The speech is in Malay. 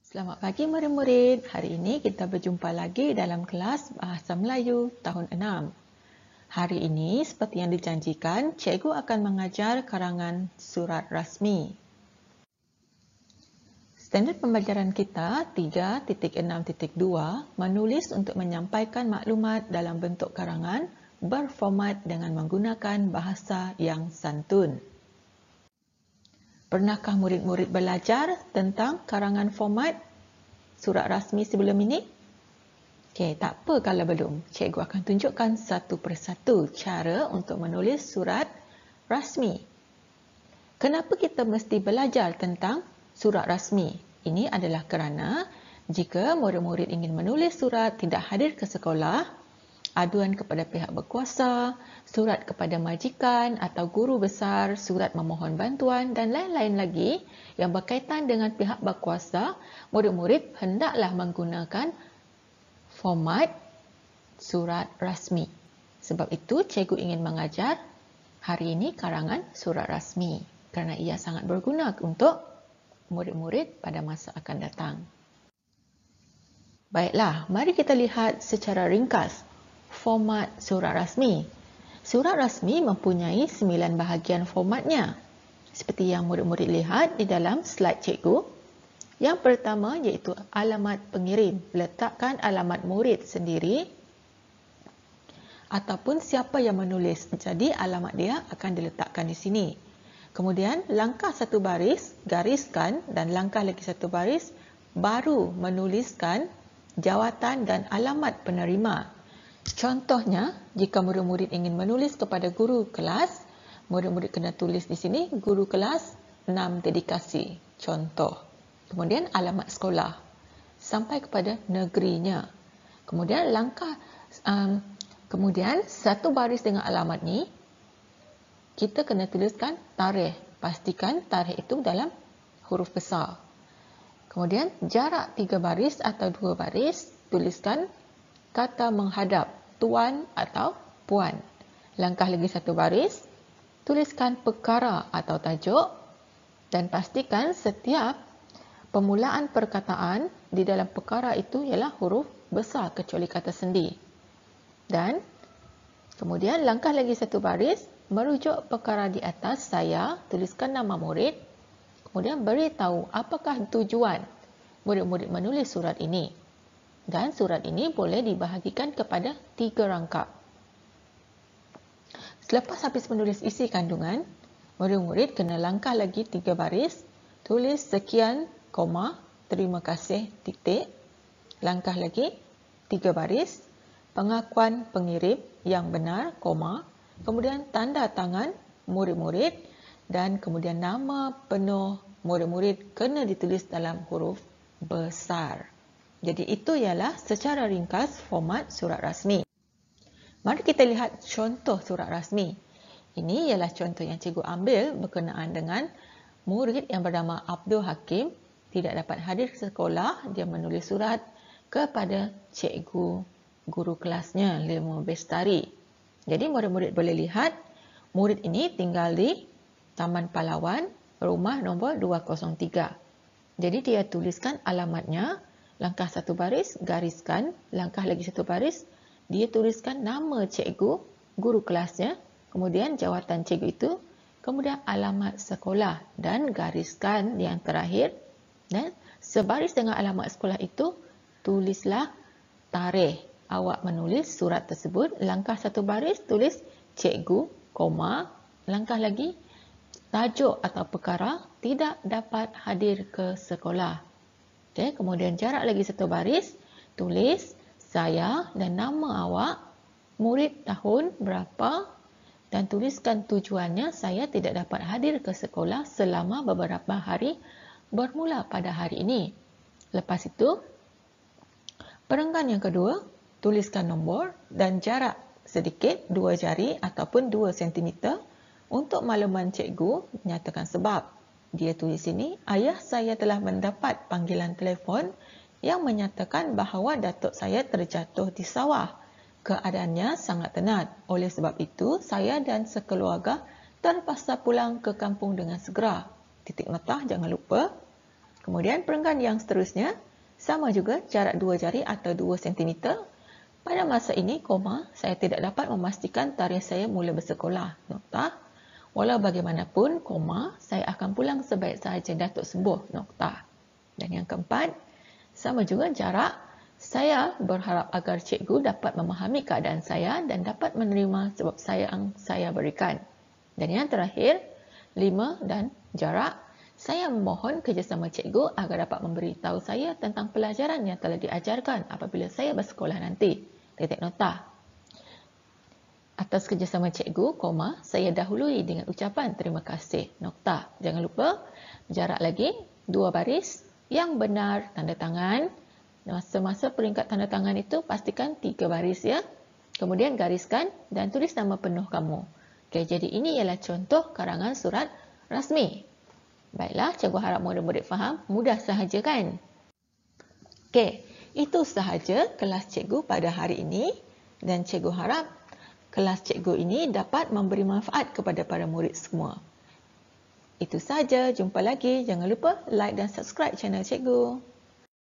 Selamat pagi murid-murid. Hari ini kita berjumpa lagi dalam kelas Bahasa Melayu tahun 6. Hari ini seperti yang dijanjikan, cikgu akan mengajar karangan surat rasmi. Standard pembelajaran kita 3.6.2 menulis untuk menyampaikan maklumat dalam bentuk karangan berformat dengan menggunakan bahasa yang santun. Pernahkah murid-murid belajar tentang karangan format surat rasmi sebelum ini? Okey, tak apa kalau belum. Cikgu akan tunjukkan satu persatu cara untuk menulis surat rasmi. Kenapa kita mesti belajar tentang surat rasmi? Ini adalah kerana jika murid-murid ingin menulis surat tidak hadir ke sekolah, aduan kepada pihak berkuasa, surat kepada majikan atau guru besar, surat memohon bantuan dan lain-lain lagi yang berkaitan dengan pihak berkuasa, murid-murid hendaklah menggunakan format surat rasmi. Sebab itu, cikgu ingin mengajar hari ini karangan surat rasmi kerana ia sangat berguna untuk murid-murid pada masa akan datang. Baiklah, mari kita lihat secara ringkas format surat rasmi. Surat rasmi mempunyai 9 bahagian formatnya. Seperti yang murid-murid lihat di dalam slide cikgu. Yang pertama iaitu alamat pengirim. Letakkan alamat murid sendiri ataupun siapa yang menulis. Jadi alamat dia akan diletakkan di sini. Kemudian langkah satu baris, gariskan dan langkah lagi satu baris baru menuliskan jawatan dan alamat penerima. Contohnya, jika murid-murid ingin menulis kepada guru kelas, murid-murid kena tulis di sini guru kelas 6 dedikasi. Contoh. Kemudian alamat sekolah sampai kepada negerinya. Kemudian satu baris dengan alamat ni kita kena tuliskan tarikh. Pastikan tarikh itu dalam huruf besar. Kemudian jarak 3 baris atau 2 baris tuliskan kata menghadap tuan atau puan. Langkah lagi satu baris, tuliskan perkara atau tajuk dan pastikan setiap permulaan perkataan di dalam perkara itu ialah huruf besar kecuali kata sendi. Dan kemudian langkah lagi satu baris, merujuk perkara di atas saya, tuliskan nama murid, kemudian beritahu apakah tujuan murid-murid menulis surat ini. Dan surat ini boleh dibahagikan kepada 3 rangkap. Selepas habis menulis isi kandungan, murid-murid kena langkah lagi 3 baris, tulis sekian, koma, terima kasih, titik. Langkah lagi 3 baris, pengakuan pengirim yang benar, koma, kemudian tanda tangan murid-murid dan kemudian nama penuh murid-murid kena ditulis dalam huruf besar. Jadi itu ialah secara ringkas format surat rasmi. Mari kita lihat contoh surat rasmi. Ini ialah contoh yang cikgu ambil berkenaan dengan murid yang bernama Abdul Hakim tidak dapat hadir ke sekolah. Dia menulis surat kepada cikgu guru kelasnya, Lemo Bestari. Jadi murid-murid boleh lihat murid ini tinggal di Taman Pahlawan, rumah nombor 203. Jadi dia tuliskan alamatnya. Langkah satu baris, gariskan. Langkah lagi satu baris, dia tuliskan nama cikgu, guru kelasnya, kemudian jawatan cikgu itu, kemudian alamat sekolah dan gariskan yang terakhir. Dan sebaris dengan alamat sekolah itu, tulislah tarikh awak menulis surat tersebut. Langkah satu baris, tulis cikgu, koma. Langkah lagi, tajuk atau perkara tidak dapat hadir ke sekolah. Okay, kemudian jarak lagi satu baris, tulis saya dan nama awak, murid tahun berapa dan tuliskan tujuannya saya tidak dapat hadir ke sekolah selama beberapa hari bermula pada hari ini. Lepas itu, perenggan yang kedua, tuliskan nombor dan jarak sedikit 2 jari ataupun 2 cm untuk makluman cikgu, nyatakan sebab. Dia tulis sini, ayah saya telah mendapat panggilan telefon yang menyatakan bahawa datuk saya terjatuh di sawah. Keadaannya sangat tenat. Oleh sebab itu, saya dan sekeluarga terpaksa pulang ke kampung dengan segera. Titik notah, jangan lupa. Kemudian perenggan yang seterusnya, sama juga jarak 2 jari atau 2 cm. Pada masa ini, koma, saya tidak dapat memastikan tarikh saya mula bersekolah. Nokta. Walau bagaimanapun, koma, saya akan pulang sebaik sahaja Datuk sembuh. Nokta. Dan yang keempat, sama juga jarak. Saya berharap agar cikgu dapat memahami keadaan saya dan dapat menerima sebab sayang saya berikan. Dan yang terakhir, 5 dan jarak. Saya memohon kerjasama cikgu agar dapat memberitahu saya tentang pelajaran yang telah diajarkan apabila saya bersekolah nanti. Titik nota. Atas kerjasama cikgu, koma, saya dahului dengan ucapan terima kasih. Nokta. Jangan lupa, jarak lagi, 2 baris. Yang benar, tanda tangan. Masa-masa peringkat tanda tangan itu, pastikan 3 baris ya. Kemudian gariskan dan tulis nama penuh kamu. Okey, jadi ini ialah contoh karangan surat rasmi. Baiklah, cikgu harap murid-murid faham. Mudah sahaja kan? Okey, itu sahaja kelas cikgu pada hari ini. Dan cikgu harap kelas cikgu ini dapat memberi manfaat kepada para murid semua. Itu sahaja, jumpa lagi. Jangan lupa like dan subscribe channel cikgu.